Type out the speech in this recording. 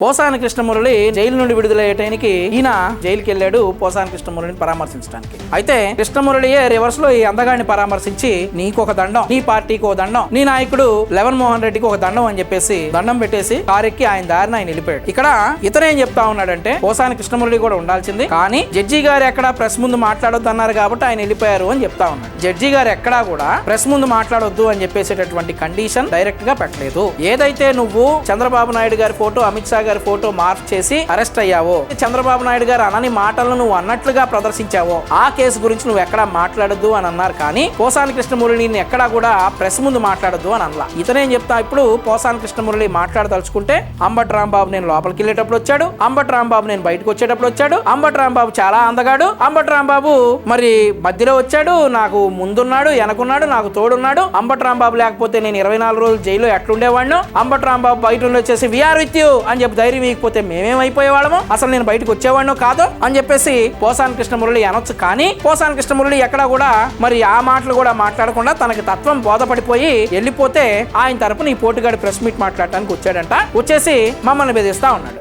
Posani Krishna Murali jail నుండి విడుదలయ్యేటానికి ఈయన జైలుకి వెళ్ళాడు పోసాని కృష్ణమురళిని పరామర్శించడానికి. అయితే కృష్ణమురళియే రివర్స్ లో ఈ అందగాడిని పరామర్శించి నీకు ఒక దండం, నీ పార్టీకి ఒక దండం, నీ నాయకుడు లెవన్ మోహన్ రెడ్డికి ఒక దండం అని చెప్పేసి దండం పెట్టేసి కారెక్కి ఆయన దారిని ఆయన వెళ్ళిపోయాడు. ఇక్కడ ఇతనేం చెప్తా ఉన్నాడంటే పోసాని కృష్ణమురళి కూడా ఉండాల్సింది, కానీ జడ్జి గారు ఎక్కడా ప్రెస్ ముందు మాట్లాడొద్దు అన్నారు కాబట్టి ఆయన వెళ్ళిపోయారు అని చెప్తా ఉన్నాడు. జడ్జి గారు ఎక్కడా కూడా ప్రెస్ ముందు మాట్లాడొద్దు అని చెప్పేసేటటువంటి కండిషన్ డైరెక్ట్ గా పెట్టలేదు. ఏదైతే నువ్వు చంద్రబాబు నాయుడు గారి ఫోటో, అమిత్ షా గారి ఫోటో మార్క్ చేసి అరెస్ట్ అయ్యావో, చంద్రబాబు నాయుడు గారు అనని మాటలను నువ్వు అన్నట్లుగా ప్రదర్శించావో ఆ కేసు గురించి నువ్వు ఎక్కడా మాట్లాడొద్దు అని అన్నారు. కానీ పోసాని కృష్ణమురళిని ఎక్కడా కూడా ప్రెస్ ముందు మాట్లాడొద్దు అని అనలా. ఇతనేం చెప్తా ఇప్పుడు పోసాని కృష్ణమురళి మాట్లాడదలుచుకుంటే అంబటి రాంబాబు నేను లోపలికి వెళ్ళేటప్పుడు వచ్చాడు, అంబటి రాంబాబు నేను బయటకు వచ్చేటప్పుడు వచ్చాడు, అంబటి రాంబాబు చాలా అందగాడు, అంబటి రాంబాబు మరి మధ్యలో వచ్చాడు, నాకు ముందున్నాడు, వెనకున్నాడు, నాకు తోడున్నాడు, అంబటి రాంబాబు లేకపోతే నేను 24 రోజులు జైల్లో ఎట్లుండేవాడిను, అంబటి రాంబాబు బయట వచ్చేసి వీఆర్ విత్ యూ అని చెప్పి ధైర్యం ఇకపోతే మేమేమైపోయేవాళ్ళము, అసలు నేను బయటకు వచ్చేవాడినో కాదో అని చెప్పేసి పోసాని కృష్ణమురళి అనొచ్చు. కానీ పోసాని కృష్ణమురళి ఎక్కడా కూడా మరి ఆ మాటలు కూడా మాట్లాడకుండా తనకి తత్వం బోధపడిపోయి వెళ్ళిపోతే ఆయన తరపున ఈ పోటుగాడి ప్రెస్ మీట్ మాట్లాడటానికి వచ్చాడంట. వచ్చేసి మమ్మల్ని బెదిరిస్తా ఉన్నాడు.